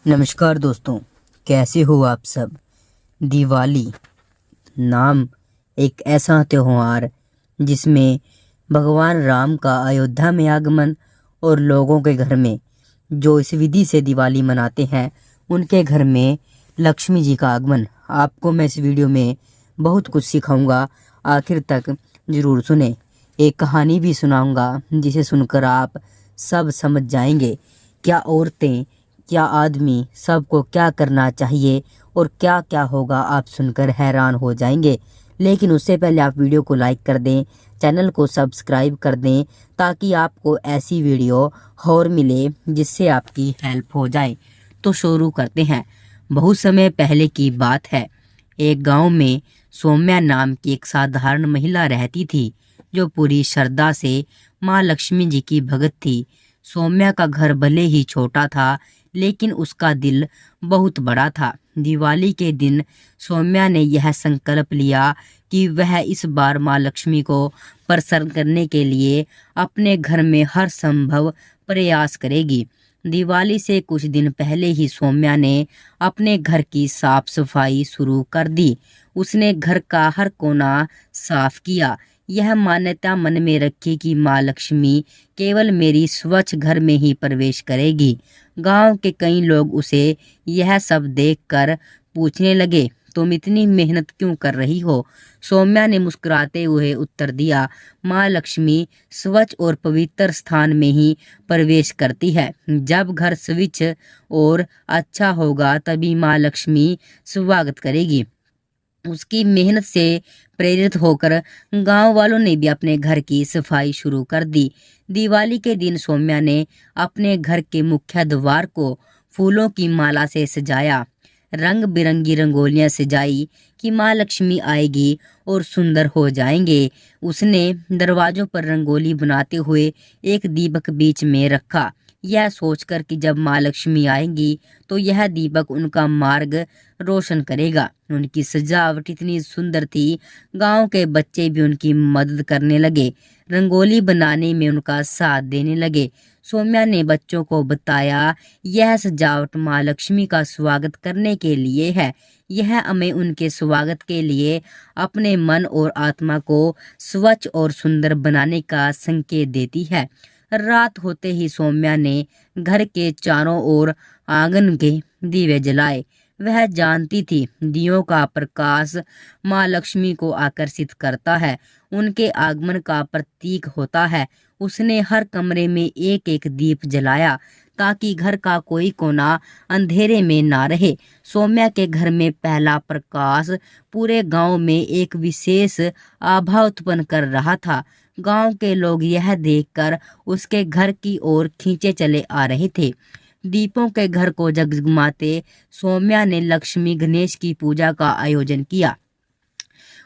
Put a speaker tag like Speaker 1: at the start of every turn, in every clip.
Speaker 1: नमस्कार दोस्तों, कैसे हो आप सब। दिवाली नाम एक ऐसा त्योहार जिसमें भगवान राम का अयोध्या में आगमन और लोगों के घर में जो इस विधि से दिवाली मनाते हैं उनके घर में लक्ष्मी जी का आगमन। आपको मैं इस वीडियो में बहुत कुछ सिखाऊंगा, आखिर तक ज़रूर सुने। एक कहानी भी सुनाऊंगा जिसे सुनकर आप सब समझ जाएंगे क्या औरतें क्या आदमी सबको क्या करना चाहिए और क्या क्या होगा, आप सुनकर हैरान हो जाएंगे। लेकिन उससे पहले आप वीडियो को लाइक कर दें, चैनल को सब्सक्राइब कर दें ताकि आपको ऐसी वीडियो और मिले जिससे आपकी हेल्प हो जाए। तो शुरू करते हैं। बहुत समय पहले की बात है। एक गांव में सौम्या नाम की एक साधारण महिला रहती थी जो पूरी श्रद्धा से माँ लक्ष्मी जी की भगत थी। सौम्या का घर भले ही छोटा था लेकिन उसका दिल बहुत बड़ा था। दिवाली के दिन सौम्या ने यह संकल्प लिया कि वह इस बार माँ लक्ष्मी को प्रसन्न करने के लिए अपने घर में हर संभव प्रयास करेगी। दिवाली से कुछ दिन पहले ही सौम्या ने अपने घर की साफ सफाई शुरू कर दी। उसने घर का हर कोना साफ किया। यह मान्यता मन में रखी कि माँ लक्ष्मी केवल मेरी स्वच्छ घर में ही प्रवेश करेगी। गांव के कई लोग उसे यह सब देखकर पूछने लगे, तुम इतनी मेहनत क्यों कर रही हो। सौम्या ने मुस्कुराते हुए उत्तर दिया, माँ लक्ष्मी स्वच्छ और पवित्र स्थान में ही प्रवेश करती है। जब घर स्वच्छ और अच्छा होगा तभी माँ लक्ष्मी स्वागत करेगी। उसकी मेहनत से प्रेरित होकर गांव वालों ने भी अपने घर की सफाई शुरू कर दी। दिवाली के दिन सौम्या ने अपने घर के मुख्य द्वार को फूलों की माला से सजाया। रंग बिरंगी रंगोलियां सजाई कि माँ लक्ष्मी आएगी और सुंदर हो जाएंगे। उसने दरवाजों पर रंगोली बनाते हुए एक दीपक बीच में रखा, यह सोचकर कि जब माँ लक्ष्मी आएंगी तो यह दीपक उनका मार्ग रोशन करेगा। उनकी सजावट इतनी सुंदर थी, गांव के बच्चे भी उनकी मदद करने लगे, रंगोली बनाने में उनका साथ देने लगे। सौम्या ने बच्चों को बताया, यह सजावट माँ लक्ष्मी का स्वागत करने के लिए है। यह हमें उनके स्वागत के लिए अपने मन और आत्मा को स्वच्छ और सुंदर बनाने का संकेत देती है। रात होते ही सौम्या ने घर के चारों ओर आंगन के दीवे जलाए। वह जानती थी दियों का प्रकाश माँ लक्ष्मी को आकर्षित करता है, उनके आगमन का प्रतीक होता है। उसने हर कमरे में एक एक दीप जलाया ताकि घर का कोई कोना अंधेरे में ना रहे। सौम्या के घर में पहला प्रकाश पूरे गांव में एक विशेष आभा उत्पन्न कर रहा था। गांव के लोग यह देखकर उसके घर की ओर खींचे चले आ रहे थे। दीपों के घर को जगमगाते सौम्या ने लक्ष्मी गणेश की पूजा का आयोजन किया।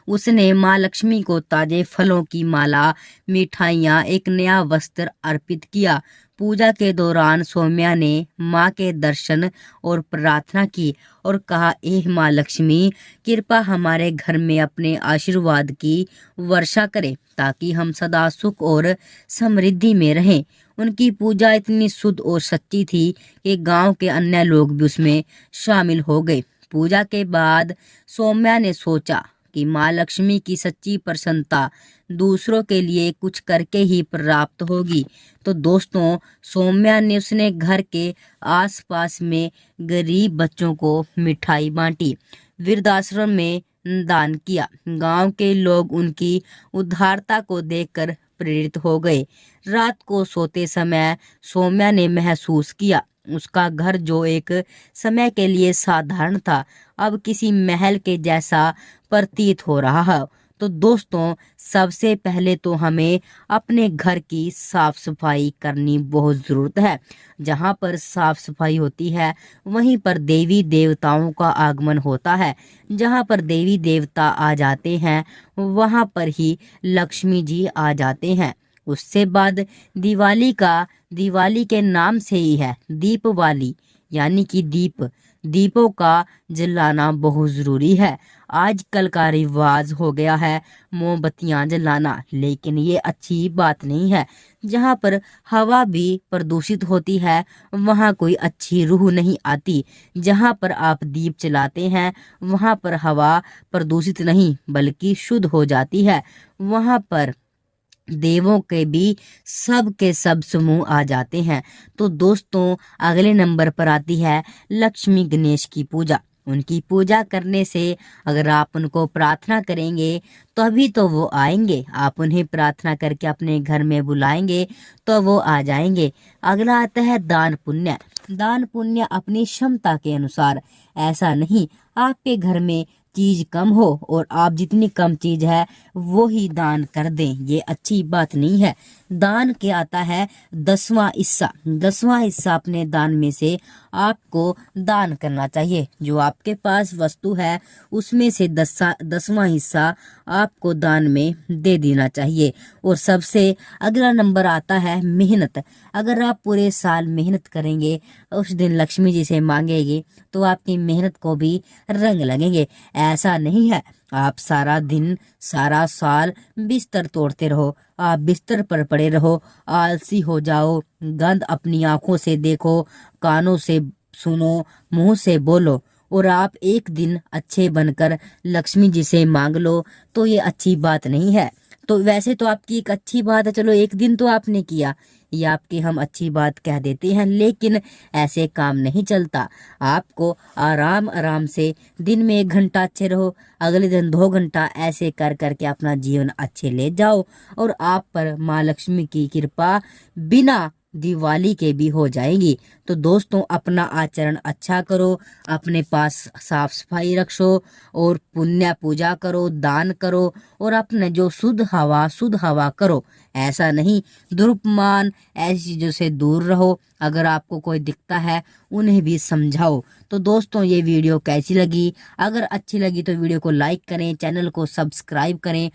Speaker 1: उसने माँ लक्ष्मी को ताजे फलों की माला, मिठाइयाँ, एक नया वस्त्र अर्पित किया। पूजा के दौरान सौम्या ने माँ के दर्शन और प्रार्थना की और कहा, एह माँ लक्ष्मी, कृपा हमारे घर में अपने आशीर्वाद की वर्षा करे ताकि हम सदा सुख और समृद्धि में रहें। उनकी पूजा इतनी शुद्ध और सच्ची थी कि गांव के अन्य लोग भी उसमें शामिल हो गए। पूजा के बाद सौम्या ने सोचा कि माँ लक्ष्मी की सच्ची प्रसन्नता दूसरों के लिए कुछ करके ही प्राप्त होगी। तो दोस्तों, सौम्या ने उसने घर के आसपास में गरीब बच्चों को मिठाई बांटी, वृद्धाश्रम में दान किया। गांव के लोग उनकी उदारता को देखकर प्रेरित हो गए। रात को सोते समय सौम्या ने महसूस किया उसका घर जो एक समय के लिए साधारण था अब किसी महल के जैसा प्रतीत हो रहा है। तो दोस्तों, सबसे पहले तो हमें अपने घर की साफ सफाई करनी बहुत ज़रूरत है। जहाँ पर साफ सफाई होती है वहीं पर देवी देवताओं का आगमन होता है। जहाँ पर देवी देवता आ जाते हैं वहाँ पर ही लक्ष्मी जी आ जाते हैं। उससे बाद दिवाली के नाम से ही है दीपवाली, यानी कि दीपों का जलाना बहुत ज़रूरी है। आजकल का रिवाज हो गया है मोमबत्तियां जलाना, लेकिन ये अच्छी बात नहीं है। जहाँ पर हवा भी प्रदूषित होती है वहाँ कोई अच्छी रूह नहीं आती। जहाँ पर आप दीप जलाते हैं वहाँ पर हवा प्रदूषित नहीं बल्कि शुद्ध हो जाती है। वहाँ पर देवों के भी सब के सब समूह आ जाते हैं। तो दोस्तों अगले नंबर पर आती है लक्ष्मी गणेश की पूजा। उनकी पूजा करने से अगर आप उनको प्रार्थना करेंगे तभी तो वो आएंगे। आप उन्हें प्रार्थना करके अपने घर में बुलाएंगे तो वो आ जाएंगे। अगला आता है दान पुण्य। दान पुण्य अपनी क्षमता के अनुसार, ऐसा नहीं आपके घर में चीज कम हो और आप जितनी कम चीज है वो ही दान कर दें, ये अच्छी बात नहीं है। दान के आता है 10वां हिस्सा। 10वां हिस्सा अपने दान में से आपको दान करना चाहिए। जो आपके पास वस्तु है उसमें से 10वां हिस्सा आपको दान में दे देना चाहिए। और सबसे अगला नंबर आता है मेहनत। अगर आप पूरे साल मेहनत करेंगे उस दिन लक्ष्मी जी से मांगेगी तो आपकी मेहनत को भी रंग लगेंगे। ऐसा नहीं है आप सारा दिन सारा साल बिस्तर तोड़ते रहो, आप बिस्तर पर पड़े रहो, आलसी हो जाओ, गंद अपनी आंखों से देखो, कानों से सुनो, मुंह से बोलो और आप एक दिन अच्छे बनकर लक्ष्मी जी से मांग लो तो ये अच्छी बात नहीं है। तो वैसे तो आपकी एक अच्छी बात है, चलो एक दिन तो आपने किया, ये आपकी हम अच्छी बात कह देते हैं, लेकिन ऐसे काम नहीं चलता। आपको आराम आराम से दिन में 1 घंटा अच्छे रहो, अगले दिन 2 घंटा, ऐसे कर करके अपना जीवन अच्छे ले जाओ और आप पर माँ लक्ष्मी की कृपा बिना दिवाली के भी हो जाएगी। तो दोस्तों अपना आचरण अच्छा करो, अपने पास साफ सफाई रखो और पुण्य पूजा करो, दान करो और अपने जो शुद्ध हवा करो। ऐसा नहीं दुरुपमान ऐसी चीजों से दूर रहो। अगर आपको कोई दिखता है उन्हें भी समझाओ। तो दोस्तों ये वीडियो कैसी लगी? अगर अच्छी लगी तो वीडियो को लाइक करें, चैनल को सब्सक्राइब करें